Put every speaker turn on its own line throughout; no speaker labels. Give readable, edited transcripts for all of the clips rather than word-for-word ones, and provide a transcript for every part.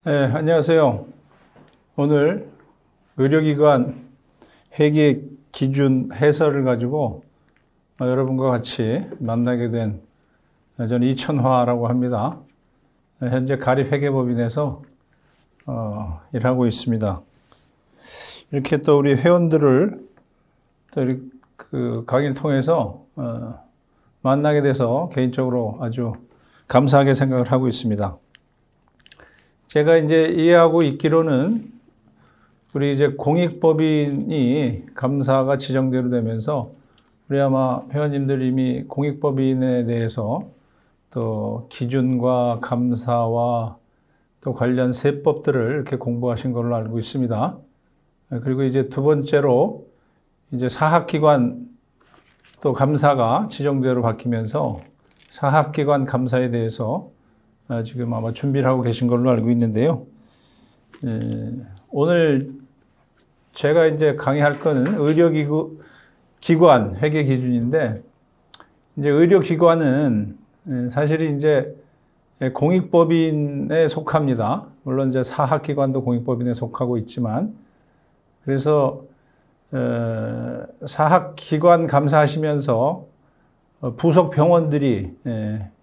네, 안녕하세요. 오늘 의료기관 회계 기준 해설을 가지고 여러분과 같이 만나게 된 저는 이천화라고 합니다. 현재 가립회계법인에서 일하고 있습니다. 이렇게 또 우리 회원들을 또 그 강의를 통해서 만나게 돼서 개인적으로 아주 감사하게 생각을 하고 있습니다. 제가 이제 이해하고 있기로는 우리 이제 공익법인이 감사가 지정대로 되면서 우리 아마 회원님들 이미 공익법인에 대해서 또 기준과 감사와 또 관련 세법들을 이렇게 공부하신 걸로 알고 있습니다. 그리고 이제 두 번째로 이제 사학기관 또 감사가 지정대로 바뀌면서 사학기관 감사에 대해서 지금 아마 준비를 하고 계신 걸로 알고 있는데요. 오늘 제가 이제 강의할 거는 의료기관 회계 기준인데, 이제 의료기관은 사실 이제 공익법인에 속합니다. 물론 이제 사학기관도 공익법인에 속하고 있지만, 그래서 사학기관 감사하시면서 부속 병원들이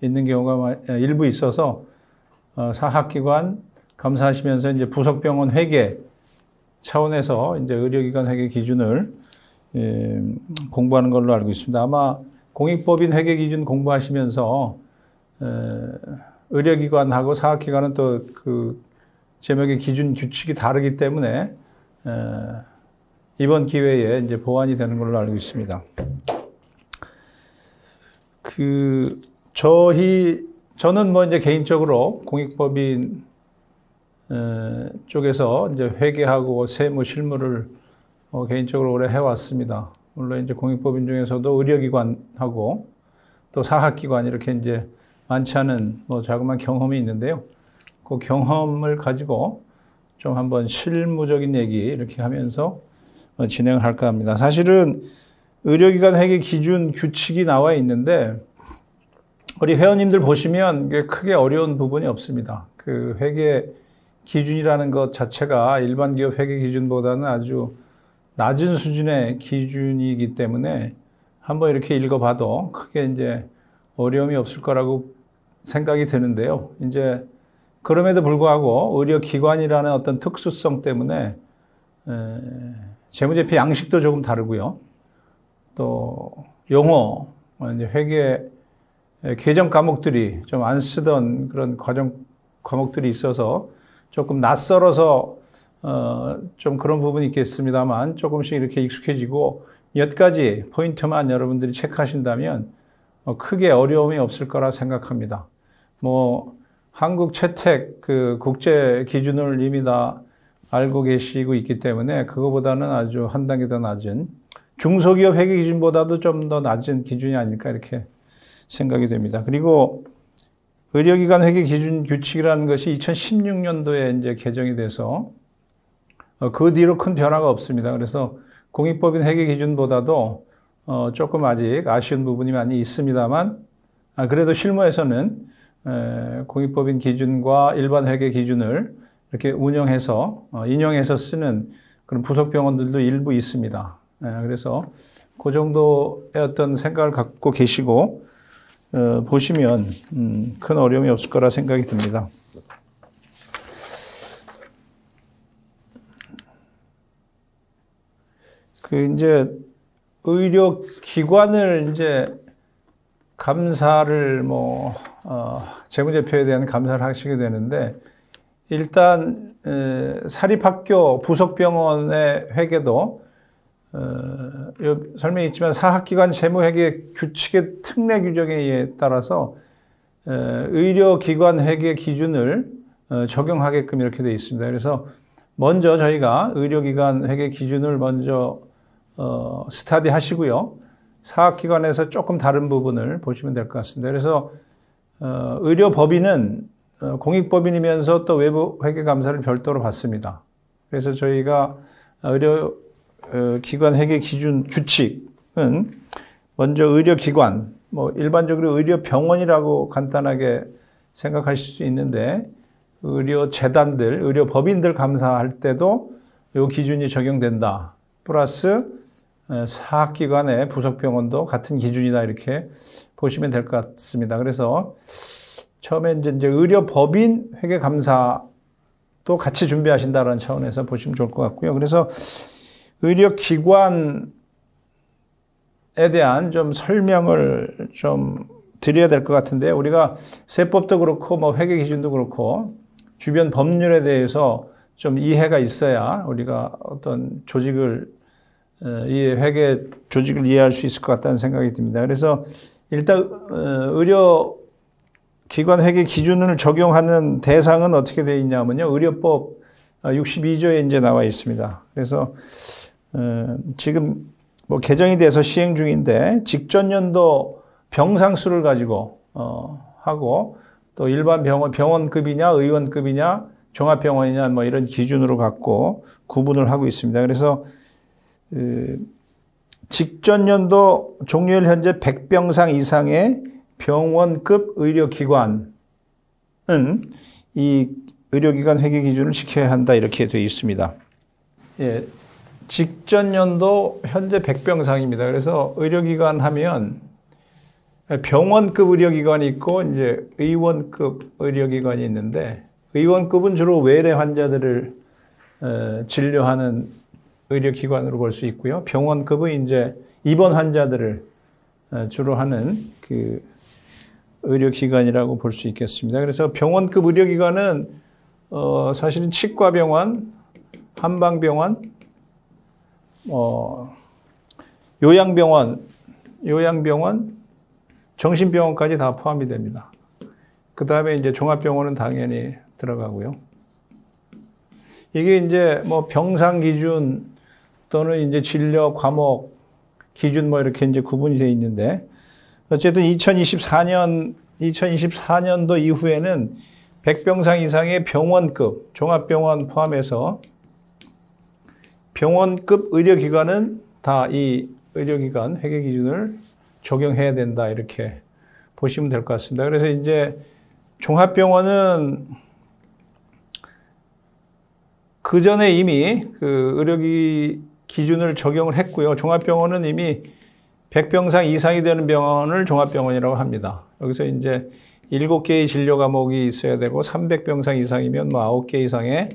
있는 경우가 일부 있어서 사학기관 감사하시면서 이제 부속 병원 회계 차원에서 이제 의료기관 회계 기준을 공부하는 걸로 알고 있습니다. 아마 공익법인 회계 기준 공부하시면서 의료기관하고 사학기관은 또 그 제목의 기준 규칙이 다르기 때문에 이번 기회에 이제 보완이 되는 걸로 알고 있습니다. 저는 뭐 이제 개인적으로 공익법인 쪽에서 이제 회계하고 세무 실무를 개인적으로 오래 해왔습니다. 물론 이제 공익법인 중에서도 의료기관하고 또 사학기관 이렇게 이제 많지 않은 뭐 자그마한 경험이 있는데요. 그 경험을 가지고 좀 한번 실무적인 얘기 이렇게 하면서 진행을 할까 합니다. 사실은 의료기관 회계 기준 규칙이 나와 있는데 우리 회원님들 보시면 크게 어려운 부분이 없습니다. 그 회계 기준이라는 것 자체가 일반 기업 회계 기준보다는 아주 낮은 수준의 기준이기 때문에 한번 이렇게 읽어봐도 크게 이제 어려움이 없을 거라고 생각이 드는데요. 이제 그럼에도 불구하고 의료기관이라는 어떤 특수성 때문에 재무제표 양식도 조금 다르고요. 또 용어, 이제 회계 개정 과목들이 좀 안 쓰던 그런 과목들이 있어서 조금 낯설어서 좀 그런 부분이 있겠습니다만 조금씩 이렇게 익숙해지고 몇 가지 포인트만 여러분들이 체크하신다면 크게 어려움이 없을 거라 생각합니다. 뭐 한국 채택 그 국제 기준을 이미 다 알고 계시고 있기 때문에 그거보다는 아주 한 단계 더 낮은 중소기업 회계 기준보다도 좀 더 낮은 기준이 아닐까 이렇게 생각이 됩니다. 그리고 의료기관 회계 기준 규칙이라는 것이 2016년도에 이제 개정이 돼서 그 뒤로 큰 변화가 없습니다. 그래서 공익법인 회계 기준보다도 조금 아직 아쉬운 부분이 많이 있습니다만 그래도 실무에서는 공익법인 기준과 일반 회계 기준을 이렇게 인용해서 쓰는 그런 부속 병원들도 일부 있습니다. 그래서 그 정도의 어떤 생각을 갖고 계시고 보시면 큰 어려움이 없을 거라 생각이 듭니다. 이제 의료기관을 이제 감사를 재무제표에 대한 감사를 하시게 되는데 일단 사립학교 부속병원의 회계도 설명이 있지만 사학기관 재무회계 규칙의 특례 규정에 따라서 의료기관 회계 기준을 적용하게끔 이렇게 되어 있습니다. 그래서 먼저 저희가 의료기관 회계 기준을 먼저 스터디 하시고요. 사학기관에서 조금 다른 부분을 보시면 될 것 같습니다. 그래서 의료법인은 공익법인이면서 또 외부 회계감사를 별도로 받습니다. 그래서 저희가 의료기관 회계 기준 규칙은 먼저 의료기관, 일반적으로 의료병원이라고 간단하게 생각하실 수 있는데 의료재단들, 의료법인들 감사할 때도 이 기준이 적용된다. 플러스 사학기관의 부속병원도 같은 기준이다. 이렇게 보시면 될 것 같습니다. 그래서 처음에 이제 의료법인 회계감사도 같이 준비하신다는 차원에서 보시면 좋을 것 같고요. 그래서 의료기관에 대한 좀 설명을 좀 드려야 될 것 같은데, 우리가 세법도 그렇고 뭐 회계 기준도 그렇고 주변 법률에 대해서 좀 이해가 있어야 우리가 어떤 조직을 회계 조직을 이해할 수 있을 것 같다는 생각이 듭니다. 그래서 일단 의료기관 회계 기준을 적용하는 대상은 어떻게 되어 있냐면요, 의료법 62조에 이제 나와 있습니다. 그래서 지금 뭐 개정이 돼서 시행 중인데, 직전 연도 병상 수를 가지고 하고, 또 일반 병원급이냐 의원급이냐 종합병원이냐 뭐 이런 기준으로 갖고 구분을 하고 있습니다. 그래서 직전 연도 종료일 현재 100병상 이상의 병원급 의료기관은 이 의료기관 회계 기준을 지켜야 한다, 이렇게 되어 있습니다. 예, 직전 연도 현재 100병상입니다. 그래서 의료기관 하면 병원급 의료기관이 있고 이제 의원급 의료기관이 있는데, 의원급은 주로 외래 환자들을 진료하는 의료기관으로 볼 수 있고요. 병원급은 이제 입원 환자들을 주로 하는 그 의료기관이라고 볼 수 있겠습니다. 그래서 병원급 의료기관은 사실은 치과병원, 한방병원, 요양병원, 정신병원까지 다 포함이 됩니다. 그 다음에 이제 종합병원은 당연히 들어가고요. 이게 이제 뭐 병상 기준 또는 이제 진료 과목 기준 뭐 이렇게 이제 구분이 되어 있는데, 어쨌든 2024년도 이후에는 100병상 이상의 병원급, 종합병원 포함해서 병원급 의료기관은 다 이 의료기관 회계 기준을 적용해야 된다, 이렇게 보시면 될 것 같습니다. 그래서 이제 종합병원은 그 전에 이미 그 의료기 기준을 적용을 했고요. 종합병원은 이미 100병상 이상이 되는 병원을 종합병원이라고 합니다. 여기서 이제 7개의 진료 과목이 있어야 되고 300병상 이상이면 뭐 9개 이상의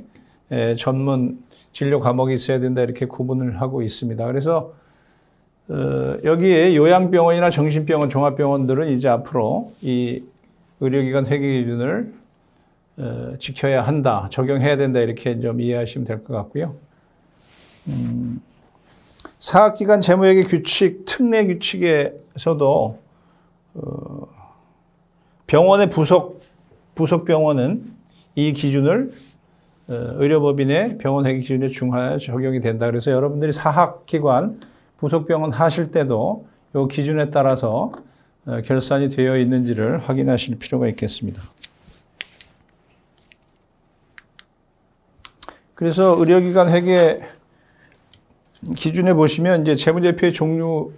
전문 진료 과목이 있어야 된다, 이렇게 구분을 하고 있습니다. 그래서 여기에 요양병원이나 정신병원, 종합병원들은 이제 앞으로 이 의료기관 회계 기준을 지켜야 한다, 적용해야 된다, 이렇게 좀 이해하시면 될 것 같고요. 사학기관 재무회계 규칙, 특례 규칙에서도 병원의 부속 병원은 이 기준을 의료법인의 병원회계 기준에 중하여 적용이 된다. 그래서 여러분들이 사학기관 부속병원 하실 때도 이 기준에 따라서 결산이 되어 있는지를 확인하실 필요가 있겠습니다. 그래서 의료기관 회계 기준에 보시면 이제 재무제표의 종류가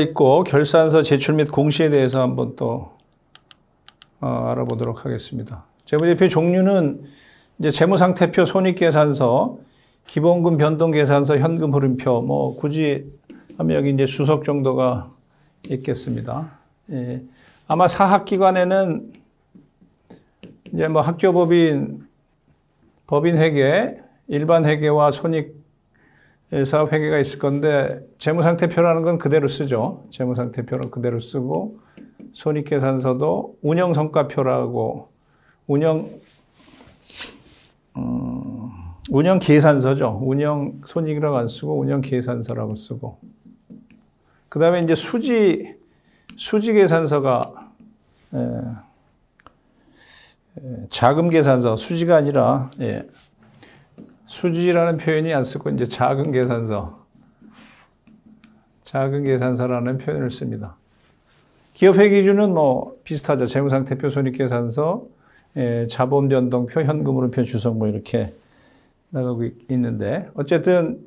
있고, 결산서 제출 및 공시에 대해서 한번 또 알아보도록 하겠습니다. 재무제표의 종류는 이제 재무상태표, 손익계산서, 기본금 변동계산서, 현금 흐름표, 뭐 굳이 하면 여기 이제 수석 정도가 있겠습니다. 예. 아마 사학기관에는 이제 뭐 학교법인, 법인회계, 일반회계와 손익사업 회계가 있을 건데, 재무상태표라는 건 그대로 쓰죠. 재무상태표는 그대로 쓰고, 손익계산서도 운영성과표라고, 운영계산서죠. 운영손익이라고 안 쓰고 운영계산서라고 쓰고, 그 다음에 이제 수지계산서가 자금계산서, 수지가 아니라 수지라는 표현이 안 쓰고 이제 작은계산서라는 표현을 씁니다. 기업회계 기준은 뭐 비슷하죠. 재무상태표, 손익계산서, 자본변동표, 현금흐름표, 주석 뭐 이렇게 나가고 있는데, 어쨌든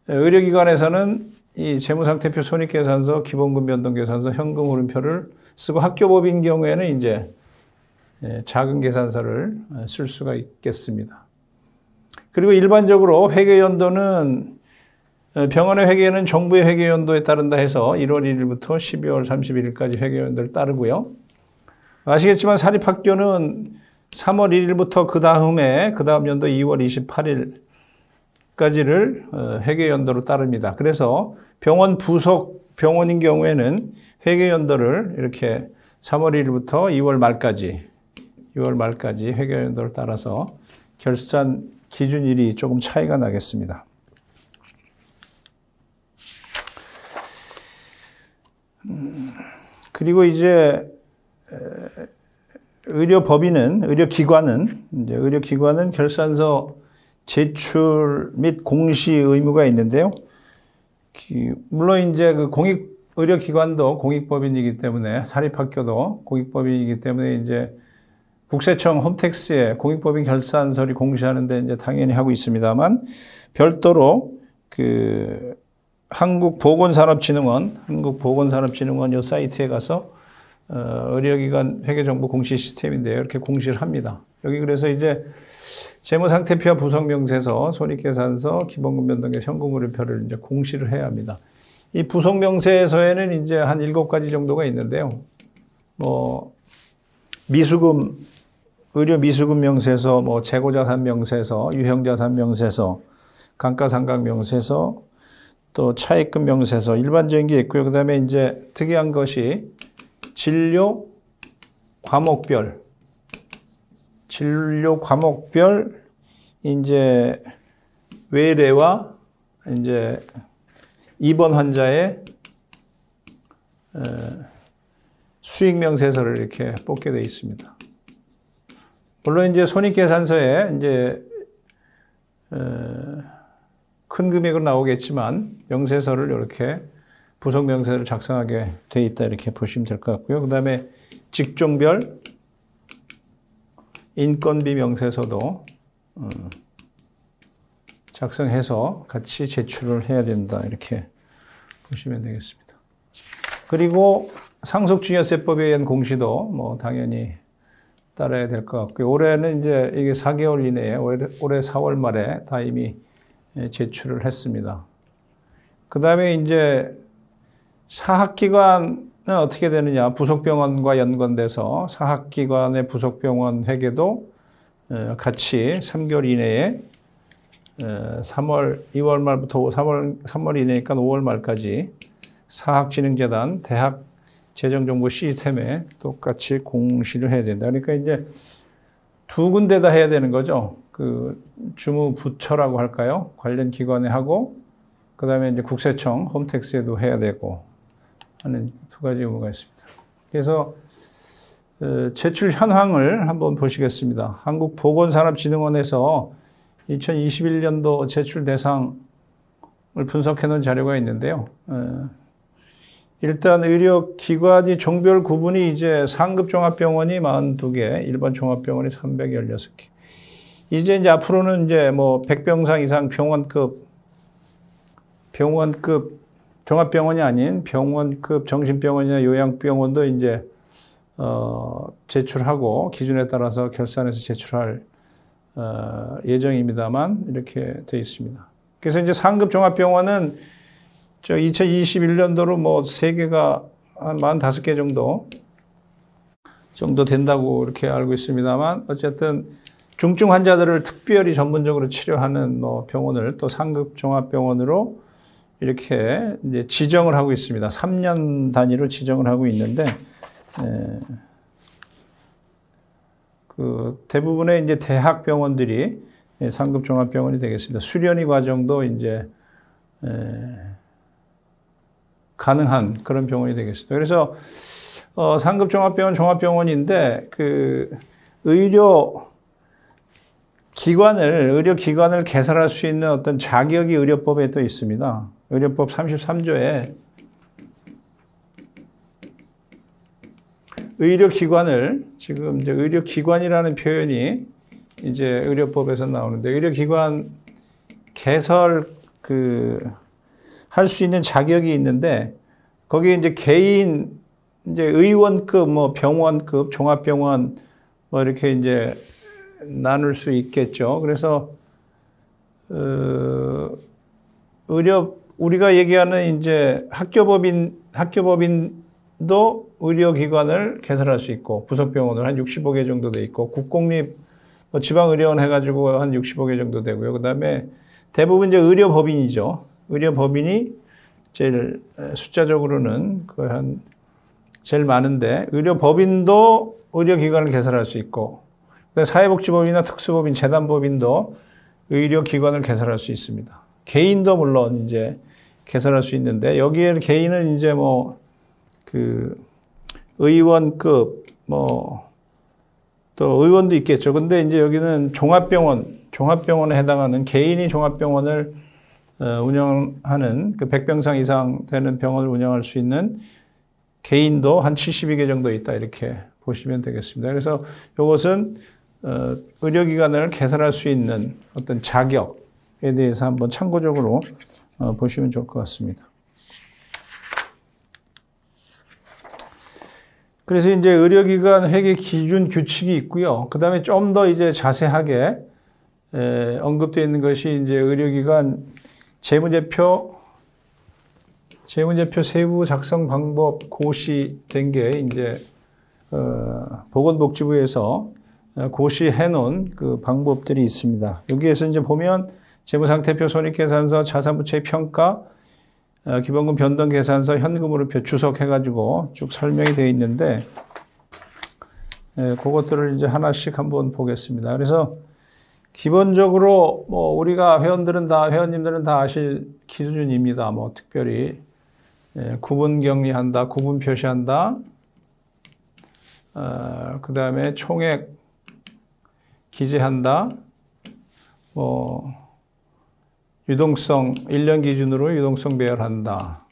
의료기관에서는 이 재무상태표, 손익계산서, 기본금 변동계산서, 현금흐름표를 쓰고, 학교법인 경우에는 이제 작은 계산서를 쓸 수가 있겠습니다. 그리고 일반적으로 회계연도는 병원의 회계는 정부의 회계연도에 따른다 해서 1월 1일부터 12월 31일까지 회계연도를 따르고요. 아시겠지만 사립학교는 3월 1일부터 그 다음 연도 2월 28일까지를 회계연도로 따릅니다. 그래서 병원 부속 병원인 경우에는 회계연도를 이렇게 3월 1일부터 2월 말까지 회계연도를 따라서 결산 기준일이 조금 차이가 나겠습니다. 그리고 이제 의료기관은 결산서 제출 및 공시 의무가 있는데요. 물론 이제 그 의료기관도 공익법인이기 때문에 사립학교도 공익법인이기 때문에 이제 국세청 홈택스에 공익법인 결산서를 공시하는데 이제 당연히 하고 있습니다만 별도로 그 한국보건산업진흥원 이 사이트에 가서 의료기관 회계정보 공시 시스템인데요. 이렇게 공시를 합니다. 여기 그래서 이제 재무상태표와 부속명세서, 손익계산서, 기본금변동계, 현금의료표를 이제 공시를 해야 합니다. 이 부속명세서에는 이제 한 7가지 정도가 있는데요. 의료 미수금 명세서, 재고자산 명세서, 유형자산 명세서, 감가상각 명세서, 또 차입금 명세서, 일반적인 게 있고요. 그 다음에 이제 특이한 것이 진료 과목별 이제 외래와 이제 입원 환자의 수익 명세서를 이렇게 뽑게 되어 있습니다. 물론 이제 손익계산서에 이제 큰 금액으로 나오겠지만 명세서를 이렇게 부속 명세서를 작성하게 돼 있다 이렇게 보시면 될 것 같고요. 그 다음에 직종별 인건비 명세서도 작성해서 같이 제출을 해야 된다 이렇게 보시면 되겠습니다. 그리고 상속증여세법에 의한 공시도 당연히 따라야 될 것 같고요. 올해는 이제 이게 4개월 이내에 올해 4월 말에 다 이미 제출을 했습니다. 그 다음에 이제 사학기관은 어떻게 되느냐. 부속병원과 연관돼서 사학기관의 부속병원 회계도 같이 3개월 이내에 2월 말부터 3월 이내니까 5월 말까지 사학진흥재단 대학 재정정보 시스템에 똑같이 공시를 해야 된다. 그러니까 이제 2군데다 해야 되는 거죠. 그 주무부처라고 할까요? 관련 기관에 하고, 그 다음에 이제 국세청 홈택스에도 해야 되고 하는 2가지 의무가 있습니다. 그래서 제출 현황을 한번 보시겠습니다. 한국보건산업진흥원에서 2021년도 제출 대상을 분석해 놓은 자료가 있는데요. 일단 의료기관이 종별 구분이 이제 상급 종합병원이 42개, 일반 종합병원이 316개. 이제 앞으로는 이제 100병상 이상 병원급 종합병원이 아닌 병원급 정신병원이나 요양병원도 이제 제출하고 기준에 따라서 결산해서 제출할 예정입니다만 이렇게 되어 있습니다. 그래서 이제 상급 종합병원은 2021년도로 3개가 한 45개 정도 된다고 이렇게 알고 있습니다만 어쨌든 중증 환자들을 특별히 전문적으로 치료하는 병원을 또 상급 종합병원으로 이렇게 이제 지정을 하고 있습니다. 3년 단위로 지정을 하고 있는데 그 대부분의 이제 대학병원들이 상급 종합병원이 되겠습니다. 수련의 과정도 이제 가능한 그런 병원이 되겠습니다. 그래서 상급 종합병원 종합병원인데 그 의료기관을 개설할 수 있는 어떤 자격이 의료법에 또 있습니다. 의료법 33조에 의료기관을 지금 이제 의료기관이라는 표현이 이제 의료법에서 나오는데 의료기관 개설 할 수 있는 자격이 있는데 거기에 이제 개인 이제 의원급 병원급 종합병원 뭐 이렇게 이제 나눌 수 있겠죠. 그래서 우리가 얘기하는 이제 학교법인도 의료기관을 개설할 수 있고, 부속병원을 한 65개 정도 돼 있고, 국공립 뭐 지방의료원 해가지고 한 65개 정도 되고요. 그 다음에 대부분 이제 의료법인이죠. 의료법인이 제일 숫자적으로는 거의 한 제일 많은데, 의료법인도 의료기관을 개설할 수 있고, 사회복지법인이나 특수법인, 재단법인도 의료기관을 개설할 수 있습니다. 개인도 물론 이제 개설할 수 있는데, 여기에 개인은 이제 뭐 그 의원급 또 의원도 있겠죠. 근데 이제 여기는 종합병원에 해당하는 개인이 종합병원을 운영하는 그 100병상 이상 되는 병원을 운영할 수 있는 개인도 한 72개 정도 있다, 이렇게 보시면 되겠습니다. 그래서 이것은 의료기관을 개설할 수 있는 어떤 자격에 대해서 한번 참고적으로 보시면 좋을 것 같습니다. 그래서 이제 의료기관 회계 기준 규칙이 있고요. 그 다음에 좀 더 이제 자세하게 언급되어 있는 것이 이제 의료기관 재무제표 세부 작성 방법 고시된 게 이제 보건복지부에서 고시해 놓은 그 방법들이 있습니다. 여기에서 이제 보면 재무상태표, 손익계산서, 자산부채 평가, 기본금 변동계산서, 현금으로표 주석해가지고 쭉 설명이 되어 있는데, 그것들을 이제 하나씩 한번 보겠습니다. 그래서 기본적으로 뭐 우리가 회원님들은 다 아실 기준입니다. 뭐 특별히 구분 격리한다, 구분 표시한다, 그 다음에 총액 기재한다, 뭐 유동성 1년 기준으로 유동성 배열한다.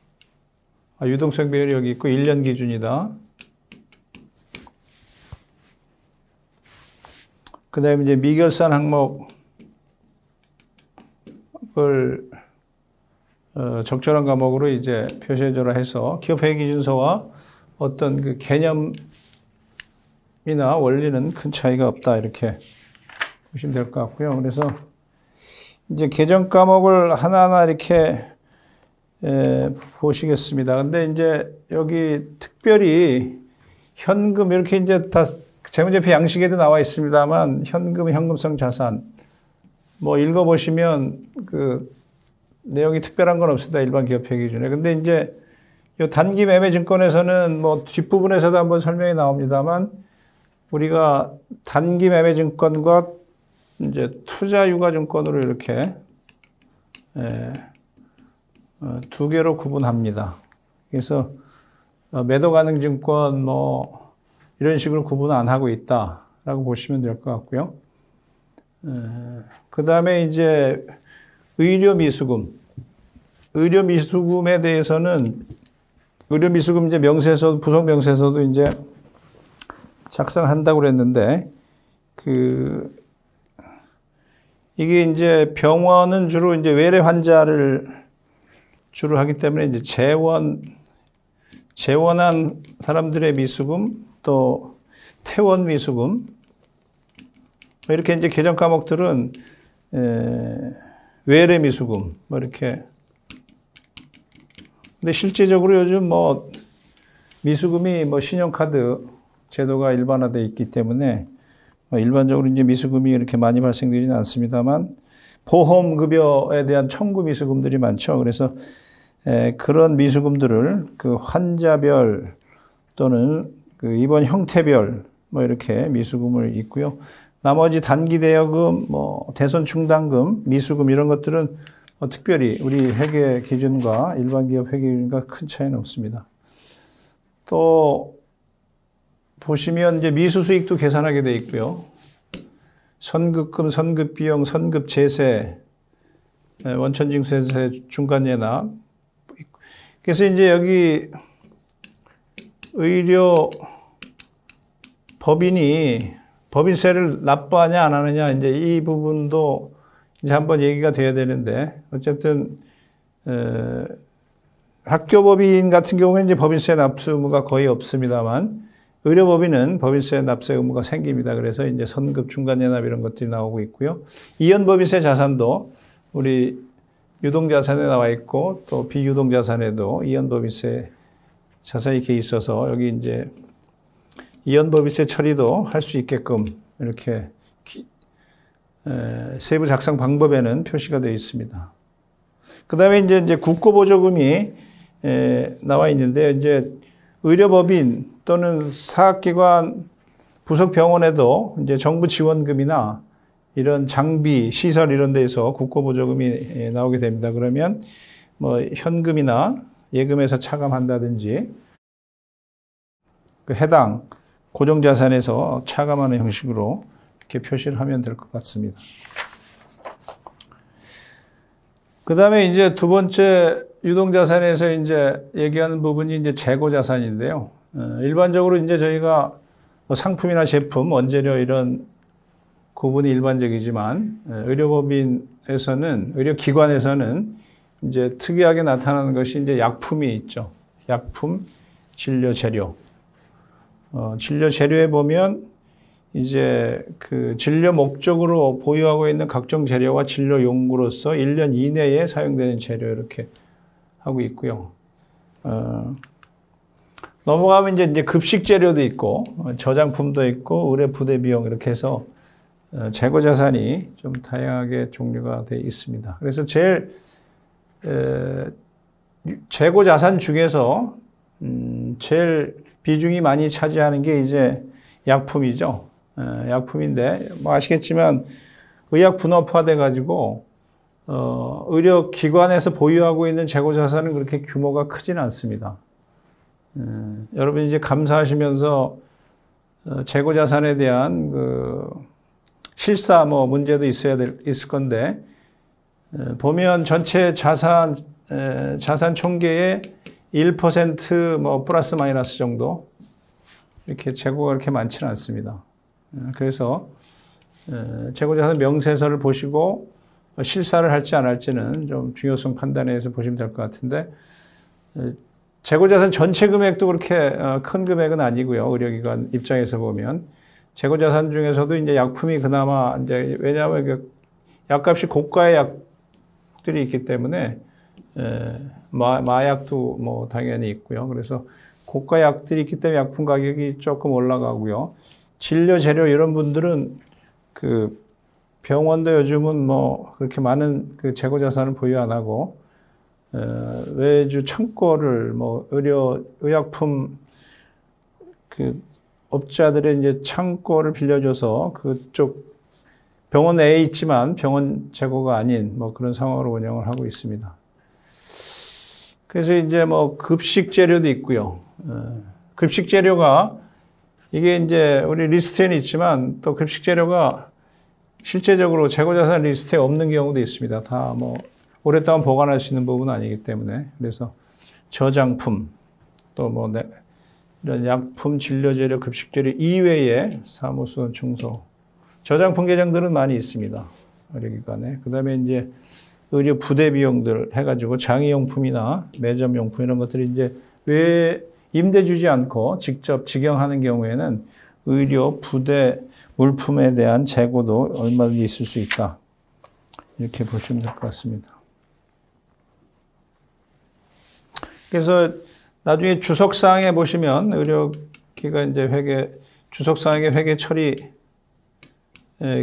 유동성 배열이 여기 있고 1년 기준이다. 그 다음에 이제 미결산 항목을 적절한 과목으로 이제 표시해줘라 해서 기업회계기준서와 어떤 그 개념이나 원리는 큰 차이가 없다, 이렇게 보시면 될 것 같고요. 그래서 이제 개정 과목을 하나하나 이렇게 보시겠습니다. 근데 이제 여기 특별히 현금 이렇게 이제 다 재무제표 양식에도 나와 있습니다만, 현금, 현금성 자산 뭐 읽어보시면 그 내용이 특별한 건 없습니다. 일반 기업회계 기준에. 근데 이제 요 단기 매매 증권에서는 뭐 뒷부분에서도 한번 설명이 나옵니다만, 우리가 단기 매매 증권과 이제 투자 유가 증권으로 이렇게 두 개로 구분합니다. 그래서 매도 가능 증권 뭐 이런 식으로 구분 안 하고 있다라고 보시면 될 것 같고요. 그 다음에 이제 의료 미수금에 대해서는 의료 미수금 이제 명세서, 부속 명세서도 이제 작성한다고 그랬는데, 이게 이제 병원은 주로 이제 외래 환자를 주로 하기 때문에 이제 재원한 사람들의 미수금, 또 퇴원 미수금, 이렇게 이제 개정 과목들은 외래 미수금 뭐 이렇게. 근데 실제적으로 요즘 뭐 미수금이 뭐 신용카드 제도가 일반화되어 있기 때문에 일반적으로 이제 미수금이 이렇게 많이 발생되지는 않습니다만, 보험급여에 대한 청구 미수금들이 많죠. 그래서 그런 미수금들을 그 환자별 또는 그 입원 형태별 뭐 이렇게 미수금을 있고요. 나머지 단기 대여금, 뭐 대손 충당금, 미수금 이런 것들은 특별히 우리 회계 기준과 일반 기업 회계 기준과 큰 차이는 없습니다. 또 보시면 이제 미수 수익도 계산하게 돼 있고요. 선급금, 선급비용, 선급제세, 원천징수세 중간예납. 그래서 이제 여기 의료 법인이 법인세를 납부하냐 안 하느냐, 이제 이 부분도 이제 한번 얘기가 돼야 되는데, 어쨌든 학교법인 같은 경우는 이제 법인세 납부 의무가 거의 없습니다만, 의료법인은 법인세 납세 의무가 생깁니다. 그래서 이제 선급 중간연합 이런 것들이 나오고 있고요. 이연법인세 자산도 우리 유동자산에 나와 있고 또 비유동자산에도 이연법인세 자산이 이렇게 있어서 여기 이제 이연법인세 처리도 할 수 있게끔 이렇게 세부 작성 방법에는 표시가 되어 있습니다. 그 다음에 이제 국고보조금이 나와 있는데 이제 의료법인 또는 사학기관 부속 병원에도 이제 정부 지원금이나 이런 장비, 시설 이런 데에서 국고보조금이 나오게 됩니다. 그러면 뭐 현금이나 예금에서 차감한다든지 그 해당 고정자산에서 차감하는 형식으로 이렇게 표시를 하면 될 것 같습니다. 그 다음에 이제 두 번째 유동자산에서 이제 얘기하는 부분이 이제 재고자산인데요. 일반적으로 이제 저희가 뭐 상품이나 제품, 원재료 이런 구분이 일반적이지만 의료법인에서는, 의료기관에서는 이제 특이하게 나타나는 것이 이제 약품이 있죠. 약품, 진료 재료. 진료 재료에 보면 이제 그 진료 목적으로 보유하고 있는 각종 재료와 진료 용구로서 1년 이내에 사용되는 재료 이렇게 하고 있고요. 넘어가면 이제 급식 재료도 있고 저장품도 있고 의료 부대 비용 이렇게 해서 재고 자산이 좀 다양하게 종류가 되어 있습니다. 그래서 제일 재고 자산 중에서 제일 비중이 많이 차지하는 게 이제 약품이죠. 약품인데 뭐 아시겠지만 의약 분업화돼 가지고 의료기관에서 보유하고 있는 재고 자산은 그렇게 규모가 크지는 않습니다. 여러분 이제 감사하시면서 재고 자산에 대한 그 실사 뭐 문제도 있을 건데 보면 전체 자산 총계의 1% 뭐 플러스 마이너스 정도 이렇게 재고가 그렇게 많지는 않습니다. 그래서 재고 자산 명세서를 보시고 실사를 할지 안 할지는 좀 중요성 판단해서 보시면 될 것 같은데 재고자산 전체 금액도 그렇게 큰 금액은 아니고요. 의료기관 입장에서 보면 재고자산 중에서도 이제 약품이 그나마 이제 왜냐하면 약값이 고가의 약들이 있기 때문에 마약도 뭐 당연히 있고요. 그래서 고가 약들이 있기 때문에 약품 가격이 조금 올라가고요. 진료 재료 이런 분들은 그 병원도 요즘은 뭐 그렇게 많은 그 재고 자산을 보유 안 하고 외주 창고를 뭐 의약품 그 업자들의 이제 창고를 빌려줘서 그쪽 병원 내에 있지만 병원 재고가 아닌 뭐 그런 상황으로 운영을 하고 있습니다. 그래서 이제 뭐 급식 재료도 있고요. 급식 재료가 이게 이제 우리 리스트에는 있지만 또 급식 재료가 실제적으로 재고자산 리스트에 없는 경우도 있습니다. 다 뭐 오랫동안 보관할 수 있는 부분은 아니기 때문에. 그래서 저장품, 또 뭐 이런 약품, 진료재료, 급식재료 이외에 사무소, 청소, 저장품 계정들은 많이 있습니다. 의료기관에. 그 다음에 이제 의료 부대 비용들 해가지고 장의용품이나 매점용품 이런 것들이 이제 왜 임대 주지 않고 직접 직영하는 경우에는 의료 부대 물품에 대한 재고도 얼마든지 있을 수 있다. 이렇게 보시면 될 것 같습니다. 그래서 나중에 주석사항에 보시면 의료기관 이제 주석사항의 회계 처리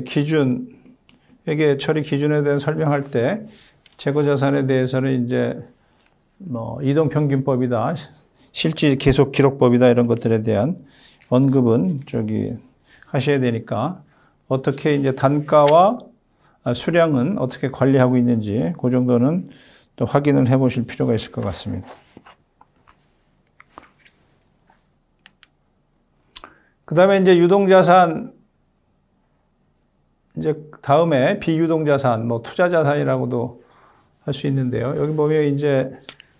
기준, 회계 처리 기준에 대한 설명할 때 재고자산에 대해서는 이제 뭐 이동평균법이다, 실질 계속 기록법이다 이런 것들에 대한 언급은 하셔야 되니까 어떻게 이제 단가와 수량은 어떻게 관리하고 있는지 그 정도는 또 확인을 해 보실 필요가 있을 것 같습니다. 그 다음에 이제 유동자산, 이제 다음에 비유동자산, 뭐 투자자산이라고도 할 수 있는데요. 여기 보면 이제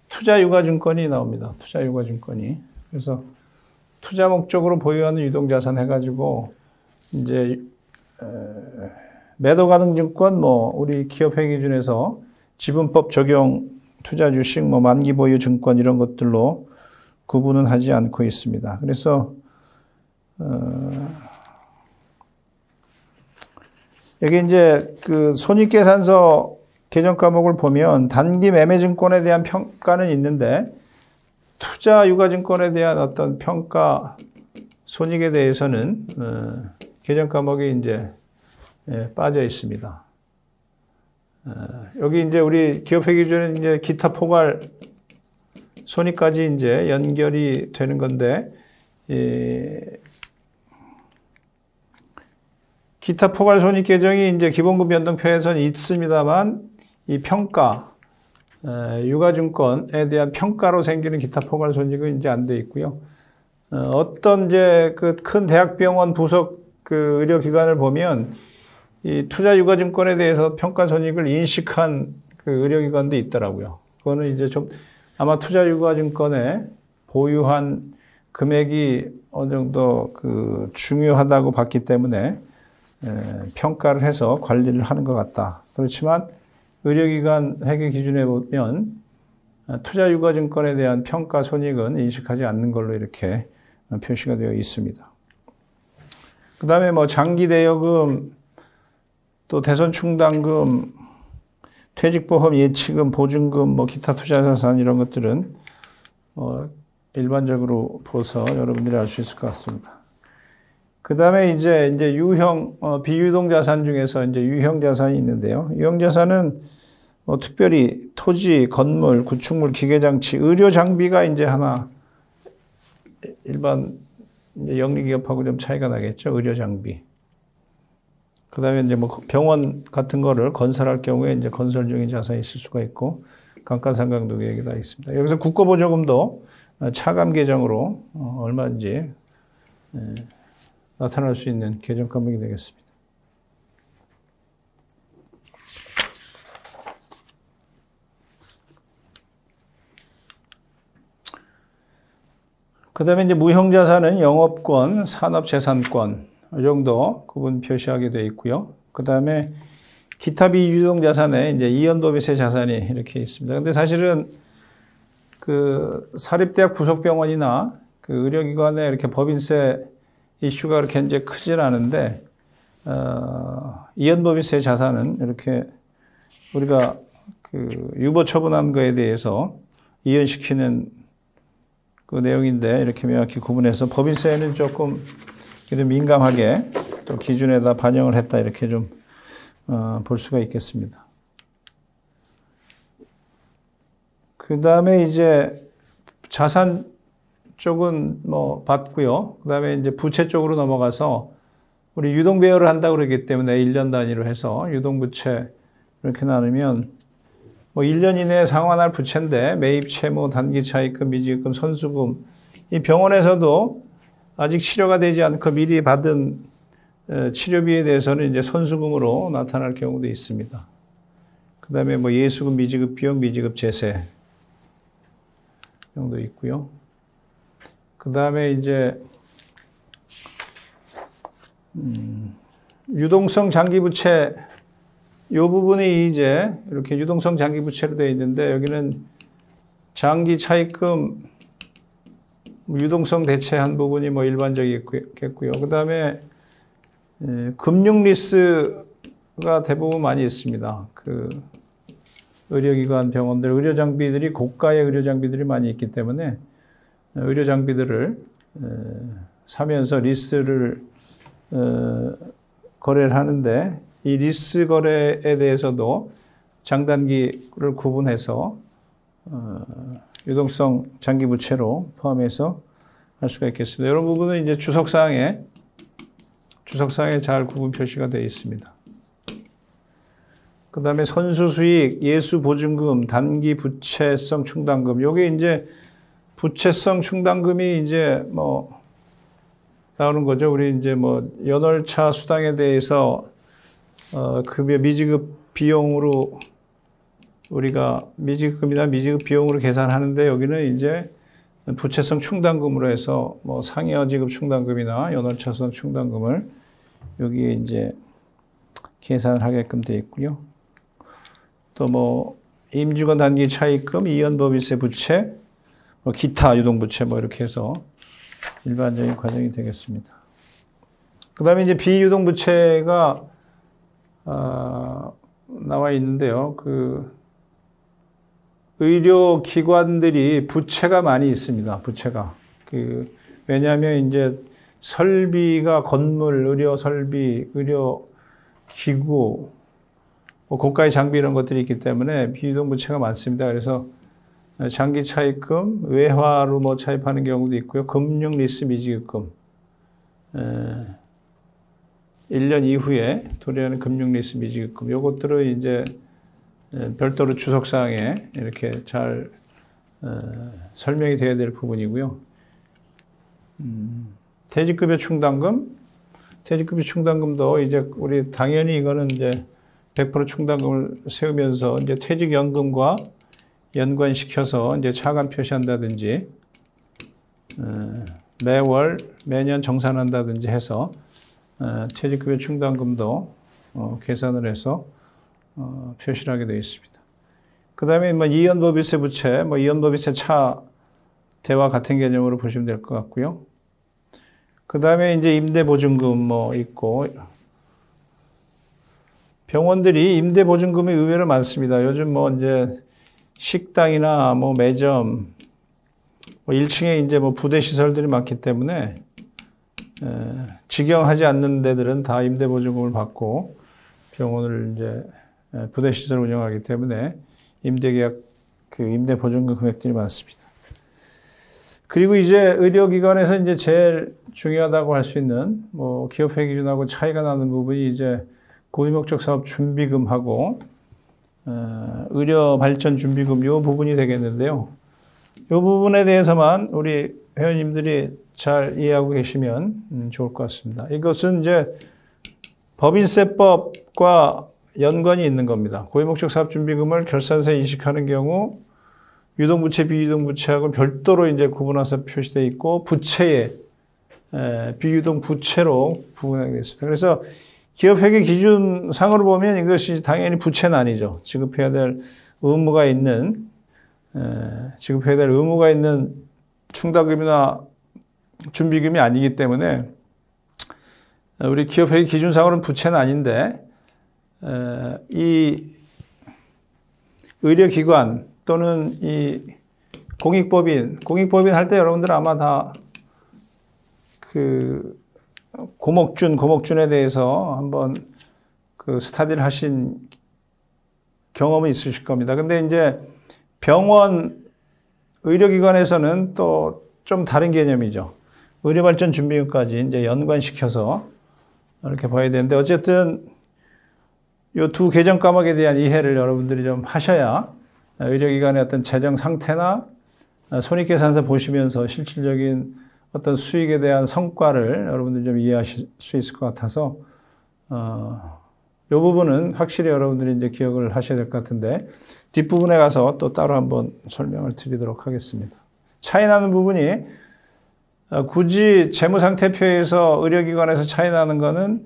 투자유가증권이 나옵니다. 투자유가증권이. 그래서 투자 목적으로 보유하는 유동자산 해가지고 이제 매도가능증권, 뭐 우리 기업회계기준에서 지분법 적용 투자주식, 만기보유 증권 이런 것들로 구분은 하지 않고 있습니다. 그래서 여기 이제 그 손익계산서 개정 과목을 보면 단기 매매증권에 대한 평가는 있는데 투자 유가증권에 대한 어떤 평가 손익에 대해서는 개정 과목이 이제 빠져 있습니다. 여기 이제 우리 기업회계기준은 이제 기타 포괄 손익까지 이제 연결이 되는 건데, 기타 포괄 손익 계정이 이제 기본급 변동표에서는 있습니다만, 이 평가, 유가증권에 대한 평가로 생기는 기타 포괄 손익은 이제 안 돼 있고요. 어떤 이제 그 큰 대학병원 부속 그 의료기관을 보면 이 투자 유가증권에 대해서 평가 손익을 인식한 그 의료기관도 있더라고요. 그거는 이제 좀 아마 투자 유가증권에 보유한 금액이 어느 정도 그 중요하다고 봤기 때문에 평가를 해서 관리를 하는 것 같다. 그렇지만 의료기관 회계 기준에 보면 투자 유가증권에 대한 평가 손익은 인식하지 않는 걸로 이렇게 표시가 되어 있습니다. 그 다음에 뭐 장기 대여금, 또 대손 충당금, 퇴직보험 예치금, 보증금, 뭐 기타 투자자산 이런 것들은 일반적으로 보서 여러분들이 알 수 있을 것 같습니다. 그 다음에 이제 유형, 비유동 자산 중에서 이제 유형 자산이 있는데요. 유형 자산은 특별히 토지, 건물, 구축물, 기계장치, 의료 장비가 이제 하나 일반 영리기업하고 좀 차이가 나겠죠. 의료 장비. 그 다음에 이제 뭐 병원 같은 거를 건설할 경우에 이제 건설 중인 자산이 있을 수가 있고, 감가상각도 계획이 다 있습니다. 여기서 국고보조금도 차감 계정으로 얼마인지 나타날 수 있는 계정 과목이 되겠습니다. 그 다음에 이제 무형자산은 영업권, 산업재산권, 이 정도 구분 표시하게 되어 있고요. 그 다음에 기타 비유동자산에 이제 이연법인세 자산이 이렇게 있습니다. 근데 사실은 그 사립대학 부속병원이나 그 의료기관에 이렇게 법인세 이슈가 그렇게 이제 크진 않은데, 이연법인세 자산은 이렇게 우리가 그 유보 처분한 거에 대해서 이연시키는 그 내용인데, 이렇게 명확히 구분해서 법인세는 조금 민감하게 또 기준에다 반영을 했다, 이렇게 좀 볼 수가 있겠습니다. 그 다음에 이제 자산 쪽은 뭐 봤고요. 그 다음에 이제 부채 쪽으로 넘어가서 우리 유동배열을 한다고 그러기 때문에 1년 단위로 해서 유동부채 이렇게 나누면 뭐 1년 이내에 상환할 부채인데, 매입 채무, 단기 차입금, 미지급금, 선수금, 이 병원에서도 아직 치료가 되지 않고 미리 받은 치료비에 대해서는 이제 선수금으로 나타날 경우도 있습니다. 그 다음에 뭐 예수금, 미지급 비용, 미지급 제세 정도 있고요. 그 다음에 이제 유동성 장기부채, 이 부분이 이제 이렇게 유동성 장기부채로 되어 있는데, 여기는 장기 차입금, 유동성 대체한 부분이 뭐 일반적이겠고요. 그 다음에 금융 리스가 대부분 많이 있습니다. 그 의료기관, 병원들, 의료장비들이 고가의 의료장비들이 많이 있기 때문에 의료장비들을 사면서 리스를 거래를 하는데, 이 리스 거래에 대해서도 장단기를 구분해서 유동성 장기 부채로 포함해서 할 수가 있겠습니다. 이런 부분은 이제 주석사항에 잘 구분 표시가 되어 있습니다. 그 다음에 선수수익, 예수보증금, 단기 부채성 충당금. 요게 이제 부채성 충당금이 이제 뭐 나오는 거죠. 우리 이제 뭐 연월차 수당에 대해서 급여 미지급 비용으로 우리가 미지급금이나 미지급 비용으로 계산하는데, 여기는 이제 부채성 충당금으로 해서 뭐 상여 지급 충당금이나 연월차 수당 충당금을 여기에 이제 계산을 하게끔 되어 있고요. 또 뭐 임직원 단기 차입금, 이연법인세 부채, 뭐 기타 유동부채 뭐 이렇게 해서 일반적인 과정이 되겠습니다. 그다음에 이제 비유동부채가 나와 있는데요. 그 의료기관들이 부채가 많이 있습니다. 부채가. 왜냐하면 이제 설비가 건물, 의료 설비, 의료 기구, 뭐 고가의 장비 이런 것들이 있기 때문에 비유동부채가 많습니다. 그래서 장기 차입금, 외화로 뭐 차입하는 경우도 있고요. 금융 리스 미지급금, 1년 이후에 도래하는 금융 리스 미지급금, 요것들은 이제 별도로 주석사항에 이렇게 잘 설명이 돼야 될 부분이고요. 퇴직급여 충당금, 퇴직급여 충당금도 이제 우리 당연히 이거는 이제 100% 충당금을 세우면서 이제 퇴직연금과 연관시켜서 이제 차감 표시한다든지, 매월, 매년 정산한다든지 해서 퇴직급여 충당금도 계산을 해서 표시를 하게 되어 있습니다. 그 다음에 뭐 이연법인세 부채, 뭐 이연법인세 차대와 같은 개념으로 보시면 될 것 같고요. 그 다음에 이제 임대보증금 뭐 있고, 병원들이 임대보증금이 의외로 많습니다. 요즘 뭐 이제 식당이나 뭐 매점, 뭐 1층에 이제 뭐 부대 시설들이 많기 때문에 직영하지 않는 데들은 다 임대보증금을 받고 병원을 이제 부대 시설 운영하기 때문에 임대계약 임대보증금 금액들이 많습니다. 그리고 이제 의료기관에서 이제 제일 중요하다고 할 수 있는 뭐 기업회 기준하고 차이가 나는 부분이 이제 고위목적 사업 준비금하고 의료 발전 준비금 이 부분이 되겠는데요. 이 부분에 대해서만 우리 회원님들이 잘 이해하고 계시면 좋을 것 같습니다. 이것은 이제 법인세법과 연관이 있는 겁니다. 고위목적 사업 준비금을 결산서에 인식하는 경우 유동부채, 비유동부채하고 별도로 이제 구분해서 표시되어 있고 부채에 비유동 부채로 구분하게 되어 있습니다. 그래서 기업회계 기준상으로 보면 이것이 당연히 부채는 아니죠. 지급해야 될 의무가 있는 충당금이나 준비금이 아니기 때문에 우리 기업회계 기준상으로는 부채는 아닌데 이 의료기관 또는 이 공익법인 할 때 여러분들 아마 다 고목준에 대해서 한번 스타디를 하신 경험이 있으실 겁니다. 근데 이제 병원, 의료기관에서는 또 좀 다른 개념이죠. 의료발전 준비금까지 이제 연관시켜서 이렇게 봐야 되는데 어쨌든 이 두 개정 과목에 대한 이해를 여러분들이 좀 하셔야 의료기관의 어떤 재정 상태나 손익계산서 보시면서 실질적인 어떤 수익에 대한 성과를 여러분들이 좀 이해하실 수 있을 것 같아서 이 부분은 확실히 여러분들이 이제 기억을 하셔야 될 것 같은데 뒷부분에 가서 또 따로 한번 설명을 드리도록 하겠습니다. 차이 나는 부분이 굳이 재무상태표에서 의료기관에서 차이 나는 거는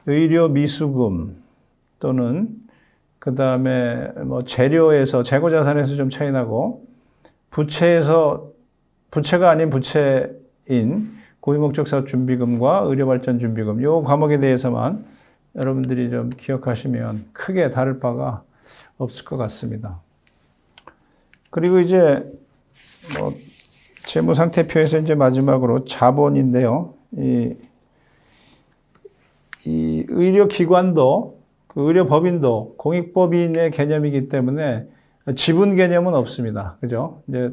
의료 미수금 또는 그 다음에 뭐 재료에서 재고자산에서 좀 차이 나고 부채가 아닌 부채인 고위목적 사업 준비금과 의료발전 준비금 이 과목에 대해서만 여러분들이 좀 기억하시면 크게 다를 바가 없을 것 같습니다. 그리고 이제 뭐 재무상태표에서 이제 마지막으로 자본인데요. 이 의료기관도 의료법인도 공익법인의 개념이기 때문에 지분 개념은 없습니다. 그죠? 이제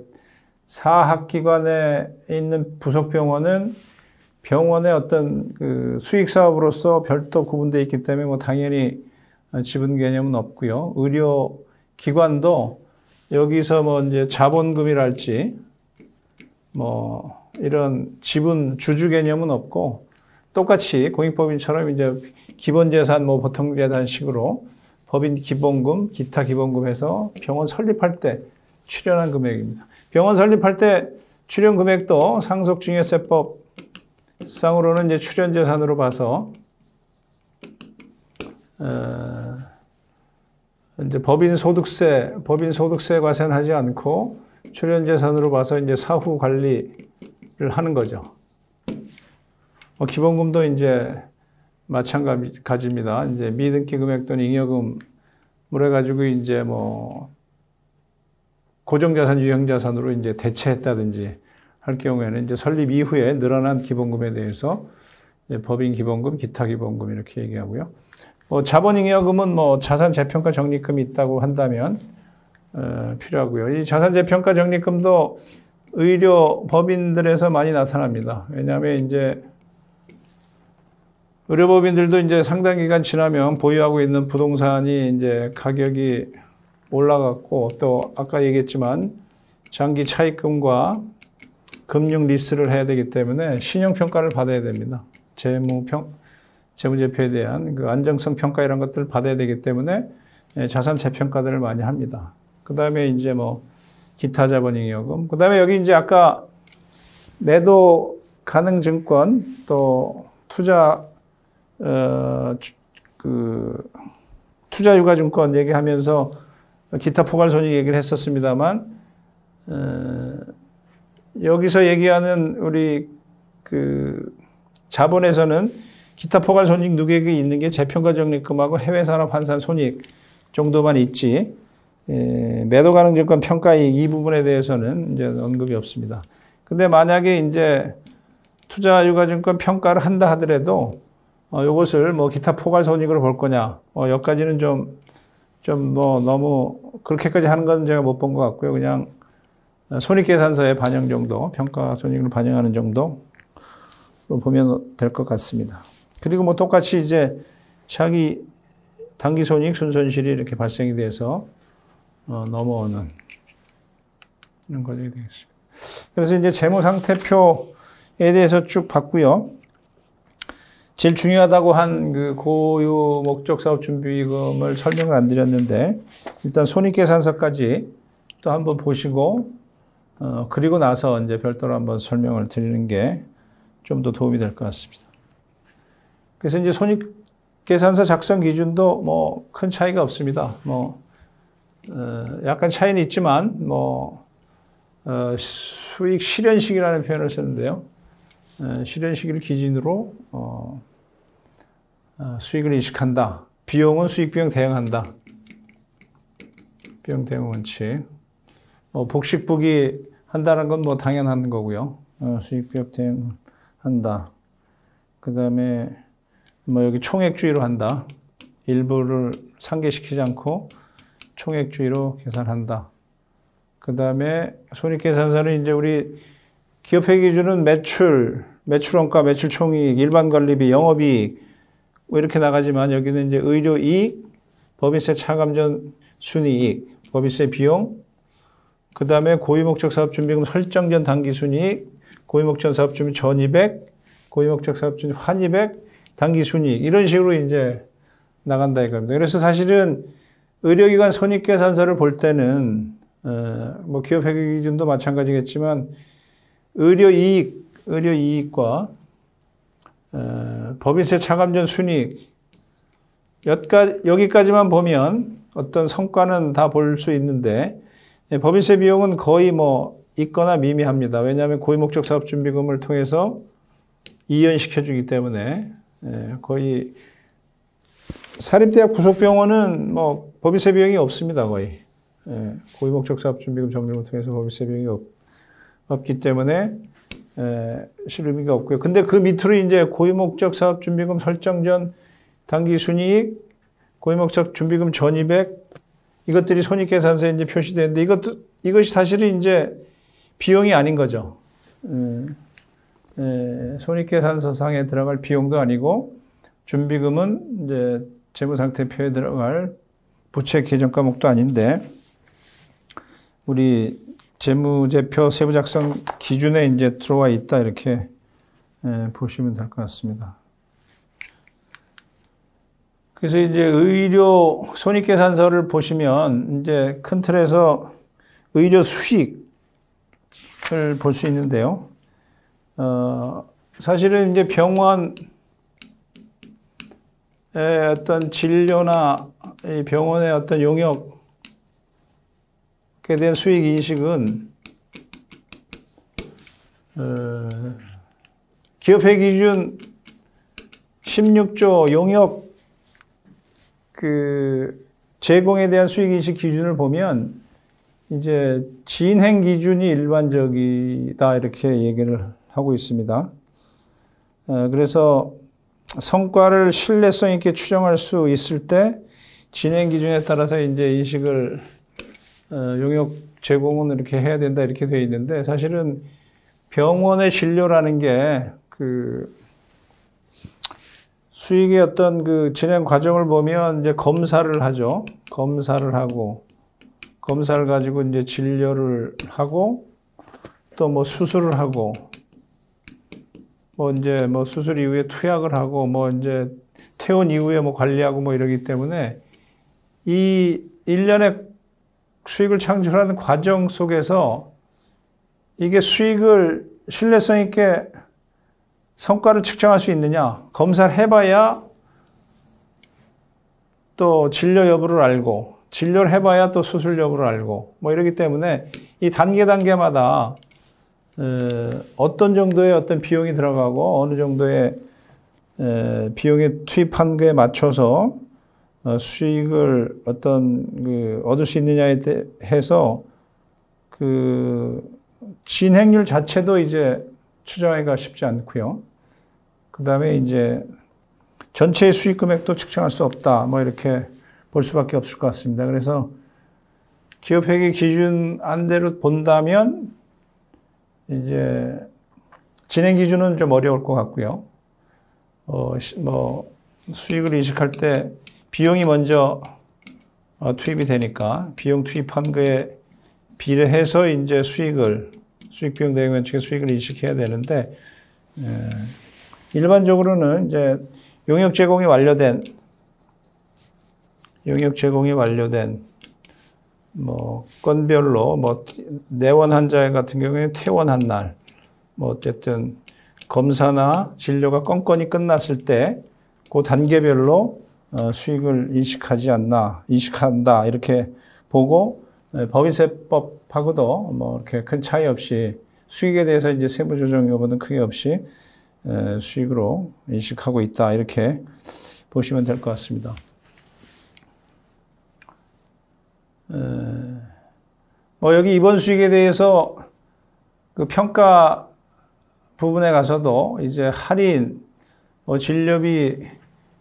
사학기관에 있는 부속병원은 병원의 어떤 수익 사업으로서 별도 구분되어 있기 때문에 뭐 당연히 지분 개념은 없고요. 의료기관도 여기서 뭐 이제 자본금이랄지 뭐 이런 지분 주주 개념은 없고 똑같이 공익법인처럼 이제 기본재산 뭐 보통재산식으로 법인 기본금, 기타 기본금 해서 병원 설립할 때 출연한 금액입니다. 병원 설립할 때 출연 금액도 상속증여세법 상으로는 이제 출연재산으로 봐서 이제 법인 소득세 과세하지 않고 출연재산으로 봐서 이제 사후 관리를 하는 거죠. 기본금도 이제 마찬가지입니다. 이제 미등기 금액 또는 잉여금을 해가지고 이제 뭐 고정자산, 유형자산으로 이제 대체했다든지 할 경우에는 이제 설립 이후에 늘어난 기본금에 대해서 이제 법인 기본금, 기타 기본금 이렇게 얘기하고요. 자본잉여금은 뭐 자산 재평가 적립금이 있다고 한다면 필요하고요. 이 자산 재평가 적립금도 의료 법인들에서 많이 나타납니다. 왜냐하면 이제 의료법인들도 이제 상당 기간 지나면 보유하고 있는 부동산이 이제 가격이 올라갔고 또 아까 얘기했지만 장기 차입금과 금융 리스를 해야 되기 때문에 신용평가를 받아야 됩니다. 재무제표에 대한 그 안정성 평가 이런 것들을 받아야 되기 때문에 자산 재평가들을 많이 합니다. 그 다음에 이제 뭐 기타 자본잉여금, 그 다음에 여기 이제 아까 매도 가능 증권 또 투자 투자 유가 증권 얘기하면서 기타 포괄 손익 얘기를 했었습니다만 여기서 얘기하는 우리 그 자본에서는 기타 포괄 손익 누계액이 있는 게 재평가 적립금하고 해외 산업 환산 손익 정도만 있지 매도 가능 증권 평가이익 이 부분에 대해서는 이제 언급이 없습니다. 근데 만약에 이제 투자 유가 증권 평가를 한다 하더라도 이것을 뭐 기타 포괄 손익으로 볼 거냐 여기까지는 좀 뭐 너무 그렇게까지 하는 건 제가 못 본 것 같고요. 그냥 손익계산서에 반영 정도, 평가 손익을 반영하는 정도로 보면 될 것 같습니다. 그리고 뭐 똑같이 이제 차기 단기 손익, 순손실이 이렇게 발생이 돼서 넘어오는 이런 과정이 되겠습니다. 그래서 이제 재무상태표에 대해서 쭉 봤고요. 제일 중요하다고 한 그 고유 목적 사업 준비금을 설명을 안 드렸는데 일단 손익계산서까지 또 한번 보시고 그리고 나서 이제 별도로 한번 설명을 드리는 게 좀 더 도움이 될 것 같습니다. 그래서 이제 손익계산서 작성 기준도 뭐 큰 차이가 없습니다. 뭐 약간 차이는 있지만 뭐 수익 실현식이라는 표현을 쓰는데요. 실현시기를 기준으로 수익을 인식한다. 비용은 수익 비용 대응한다. 비용 대응 원칙. 복식부기 한다는 건 뭐 당연한 거고요. 수익 비용 대응한다. 그 다음에 뭐 여기 총액주의로 한다. 일부를 상계시키지 않고 총액주의로 계산한다. 그 다음에 손익계산서는 이제 우리 기업회 기준은 매출원가, 매출총이익, 일반관리비, 영업이익 뭐 이렇게 나가지만 여기는 이제 의료이익, 법인세 차감전 순이익, 법인세 비용, 그 다음에 고유목적 사업준비금 설정 전 당기순이익, 고유목적 사업준비 전입액, 고유목적 사업준비 환입액, 당기순이익 이런 식으로 이제 나간다 이겁니다. 그래서 사실은 의료기관 손익계산서를 볼 때는 뭐 기업회 기준도 마찬가지겠지만 의료이익과 법인세 차감전 순이익 여기까지만 보면 어떤 성과는 다 볼 수 있는데 법인세 비용은 거의 뭐 있거나 미미합니다. 왜냐하면 고유목적 사업준비금을 통해서 이연시켜주기 때문에 거의 사립대학 부속병원은 뭐 법인세 비용이 없습니다. 거의 고유목적 사업준비금 적립을 통해서 법인세 비용이 없기 때문에 실 의미가 없고요. 근데 그 밑으로 이제 고유목적 사업준비금 설정 전 당기순이익, 고유목적 준비금 전입액 이것들이 손익계산서에 이제 표시되는데 이것이 사실은 이제 비용이 아닌 거죠. 손익계산서상에 들어갈 비용도 아니고 준비금은 이제 재무상태표에 들어갈 부채 계정 과목도 아닌데 우리 재무제표 세부 작성 기준에 이제 들어와 있다 이렇게 보시면 될 것 같습니다. 그래서 이제 의료 손익계산서를 보시면 이제 큰 틀에서 의료 수익을 볼 수 있는데요. 사실은 이제 병원의 어떤 진료나 병원의 어떤 용역에 대한 수익 인식은 기업회계 기준 16조 용역 제공에 대한 수익인식 기준을 보면 이제 진행 기준이 일반적이다 이렇게 얘기를 하고 있습니다. 그래서 성과를 신뢰성 있게 추정할 수 있을 때 진행 기준에 따라서 이제 인식을 용역 제공은 이렇게 해야 된다 이렇게 되어 있는데 사실은 병원의 진료라는 게 수익의 어떤 진행 과정을 보면 이제 검사를 하죠. 검사를 하고 검사를 가지고 이제 진료를 하고 또 뭐 수술을 하고 뭐 이제 뭐 수술 이후에 투약을 하고 뭐 이제 퇴원 이후에 뭐 관리하고 뭐 이러기 때문에 이 일련의 수익을 창출하는 과정 속에서 이게 수익을 신뢰성 있게 성과를 측정할 수 있느냐? 검사를 해봐야 또 진료 여부를 알고 진료를 해봐야 또 수술 여부를 알고 뭐 이러기 때문에 이 단계마다 어떤 정도의 어떤 비용이 들어가고 어느 정도의 비용에 투입한 거에 맞춰서 수익을 얻을 수 있느냐에 대해서 진행률 자체도 이제 추정하기가 쉽지 않고요. 그 다음에 이제 전체의 수익 금액도 측정할 수 없다. 뭐 이렇게 볼 수밖에 없을 것 같습니다. 그래서 기업회계 기준 안대로 본다면 이제 진행 기준은 좀 어려울 것 같고요. 수익을 인식할 때 비용이 먼저 투입이 되니까 비용 투입한 거에 비례해서 이제 수익 비용 대응 원칙의 수익을 인식해야 되는데 일반적으로는 이제 용역 제공이 완료된 뭐 건별로 뭐 내원 환자 같은 경우에 퇴원한 날 뭐 어쨌든 검사나 진료가 건건이 끝났을 때 그 단계별로 수익을 인식한다 이렇게 보고 법인세법하고도 뭐 이렇게 큰 차이 없이 수익에 대해서 이제 세부 조정 여부는 크게 없이 수익으로 인식하고 있다 이렇게 보시면 될 것 같습니다. 여기 입원 수익에 대해서 평가 부분에 가서도 이제 할인, 진료비,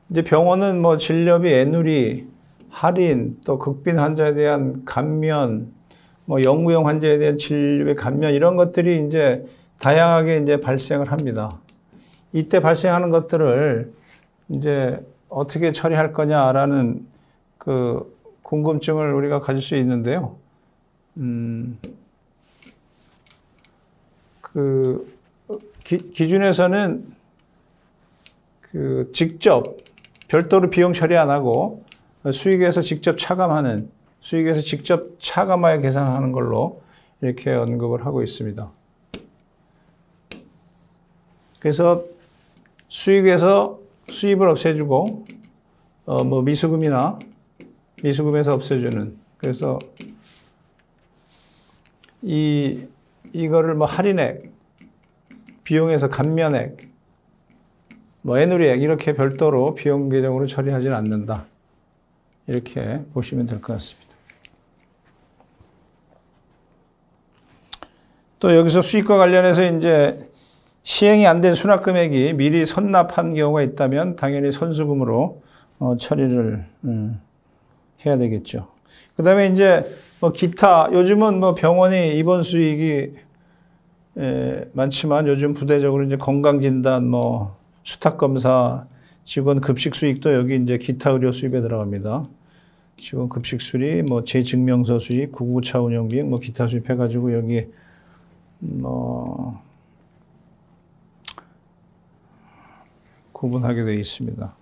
이제 병원은 진료비, 애누리, 할인, 또 극빈 환자에 대한 감면, 영구형 환자에 대한 진료비 감면 이런 것들이 이제 다양하게 이제 발생을 합니다. 이때 발생하는 것들을 이제 어떻게 처리할 거냐라는 궁금증을 우리가 가질 수 있는데요. 기준에서는 직접 별도로 비용 처리 안 하고 수익에서 직접 차감하여 계산하는 걸로 이렇게 언급을 하고 있습니다. 그래서 수익에서 수입을 없애주고 미수금에서 없애주는 그래서 이거를 할인액, 비용에서 감면액, 애누리액 이렇게 별도로 비용 계정으로 처리하지는 않는다. 이렇게 보시면 될 것 같습니다. 또 여기서 수익과 관련해서 이제 시행이 안 된 수납 금액이 미리 선납한 경우가 있다면 당연히 선수금으로 처리를 해야 되겠죠. 그 다음에 이제 기타 요즘은 병원이 입원 수익이 많지만 요즘 부대적으로 이제 건강진단, 수탁검사, 직원 급식 수익도 여기 이제 기타 의료 수입에 들어갑니다. 직원 급식 수리, 재증명서 수입, 구급차 운영비, 기타 수입 해가지고 여기 구분하게 되어 있습니다.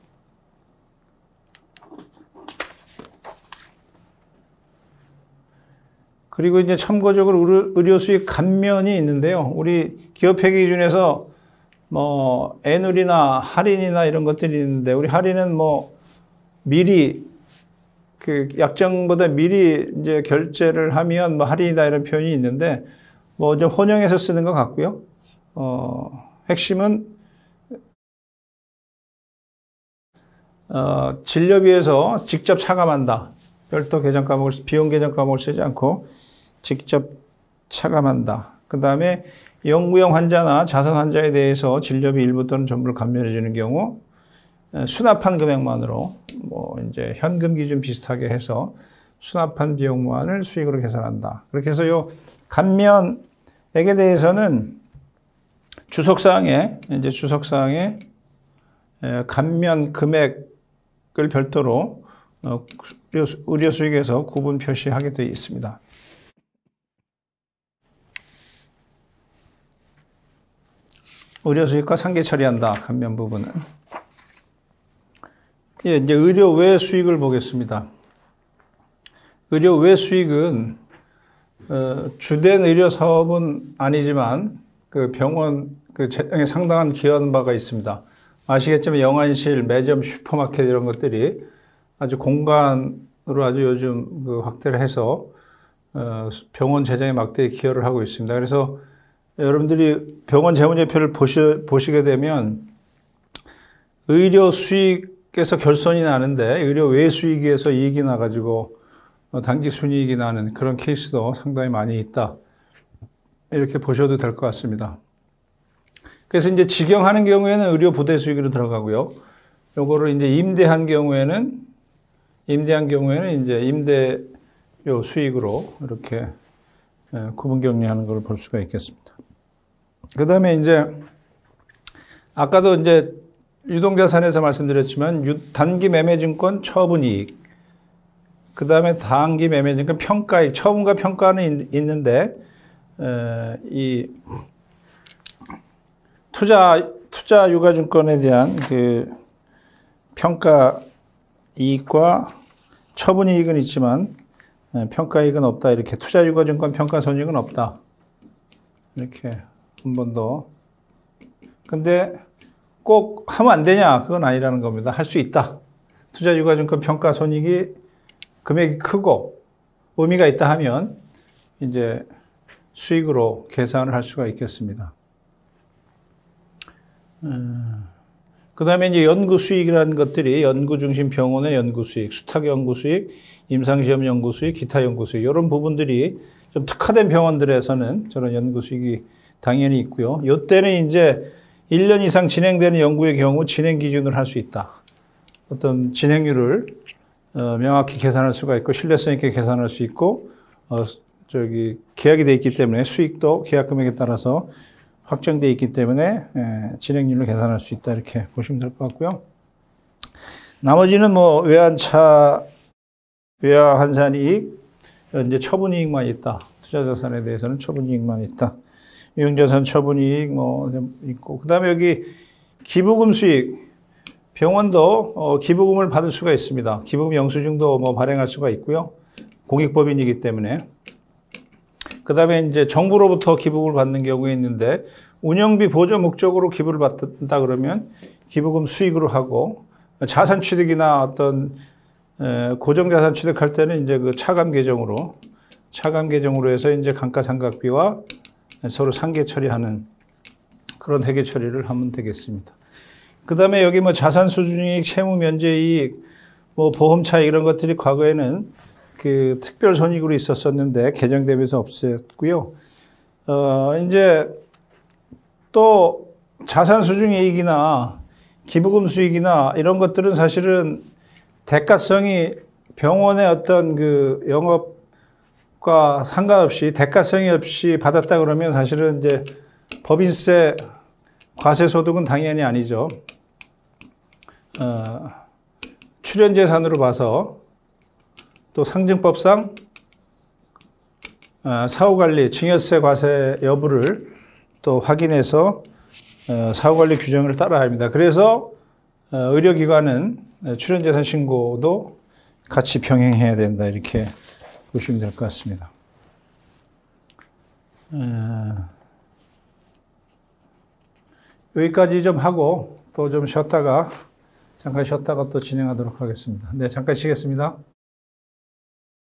그리고 이제 참고적으로 의료 수익 감면이 있는데요. 우리 기업회계 기준에서 애누리나 할인이나 이런 것들이 있는데 우리 할인은 미리 약정보다 미리 이제 결제를 하면 할인이다 이런 표현이 있는데 좀 혼용해서 쓰는 것 같고요. 핵심은 진료비에서 직접 차감한다. 별도 계정 과목을, 비용 계정 과목을 쓰지 않고 직접 차감한다. 그 다음에 영구형 환자나 자선 환자에 대해서 진료비 일부 또는 전부를 감면해 주는 경우 수납한 금액만으로 뭐 이제 현금 기준 비슷하게 해서 수납한 비용만을 수익으로 계산한다. 그렇게 해서 요 감면액에 대해서는 주석사항에 감면 금액을 별도로 의료 수익에서 구분 표시하게 되어 있습니다. 의료 수익과 상계 처리한다. 감면 부분은. 예, 이제 의료 외 수익을 보겠습니다. 의료 외 수익은 주된 의료 사업은 아니지만 그 병원 그 재정에 상당한 기여하는 바가 있습니다. 아시겠지만 영안실, 매점, 슈퍼마켓 이런 것들이 아주 공간으로 아주 요즘 그 확대를 해서 병원 재정에 막대히 기여를 하고 있습니다. 그래서 여러분들이 병원 재무제표를 보시게 되면 의료 수익에서 결손이 나는데 의료 외 수익에서 이익이 나가지고 단기 순이익이 나는 그런 케이스도 상당히 많이 있다. 이렇게 보셔도 될 것 같습니다. 그래서 이제 직영하는 경우에는 의료 부대 수익으로 들어가고요. 요거를 이제 임대한 경우에는 이제 임대료 수익으로 이렇게 구분 격리하는 걸 볼 수가 있겠습니다. 그 다음에 이제 아까도 이제 유동자산에서 말씀드렸지만 단기 매매증권 처분이익, 그 다음에 단기 매매증권 평가이익, 처분과 평가는 있는데 이 투자 유가증권에 대한 그 평가 이익과 처분 이익은 있지만 평가 이익은 없다. 이렇게 투자 유가증권 평가 손익은 없다. 이렇게 한 번 더. 근데 꼭 하면 안 되냐? 그건 아니라는 겁니다. 할 수 있다. 투자 유가증권 평가 손익이 금액이 크고 의미가 있다 하면 이제 수익으로 계산을 할 수가 있겠습니다. 그 다음에 이제 연구 수익이라는 것들이 연구 중심 병원의 연구 수익, 수탁 연구 수익, 임상시험 연구 수익, 기타 연구 수익, 이런 부분들이 좀 특화된 병원들에서는 저런 연구 수익이 당연히 있고요. 이때는 이제 1년 이상 진행되는 연구의 경우 진행 기준을 할 수 있다. 어떤 진행률을 명확히 계산할 수가 있고 신뢰성 있게 계산할 수 있고 계약이 되어 있기 때문에 수익도 계약 금액에 따라서 확정되어 있기 때문에 진행률을 계산할 수 있다. 이렇게 보시면 될 것 같고요. 나머지는 뭐 외환차, 외화환산이익, 이제 처분이익만 있다. 투자자산에 대해서는 처분이익만 있다. 유형자산 처분이익 뭐 있고, 그 다음에 여기 기부금 수익, 병원도 기부금을 받을 수가 있습니다. 기부금 영수증도 뭐 발행할 수가 있고요. 공익법인이기 때문에. 그 다음에 이제 정부로부터 기부금을 받는 경우에 있는데 운영비 보조 목적으로 기부를 받는다 그러면 기부금 수익으로 하고, 자산 취득이나 어떤 고정자산 취득할 때는 이제 그 차감 계정으로 해서 이제 감가상각비와 서로 상계 처리하는 그런 회계 처리를 하면 되겠습니다. 그 다음에 여기 뭐 자산 수준이익, 채무 면제이익, 뭐 보험 차익 이런 것들이 과거에는 그 특별 손익으로 있었었는데 개정되면서 없앴고요. 이제 또 자산 수준이익이나 기부금 수익이나 이런 것들은 사실은 대가성이 병원의 어떤 그 영업과 상관없이 대가성이 없이 받았다 그러면 사실은 이제 법인세 과세소득은 당연히 아니죠. 출연재산으로 봐서 또 상증법상 사후관리, 증여세 과세 여부를 또 확인해서 사후관리 규정을 따라야 합니다. 그래서 의료기관은 출연재산 신고도 같이 병행해야 된다. 이렇게 보시면 될 것 같습니다. 여기까지 좀 하고 또 좀 잠깐 쉬었다가 또 진행하도록 하겠습니다. 네, 잠깐 쉬겠습니다.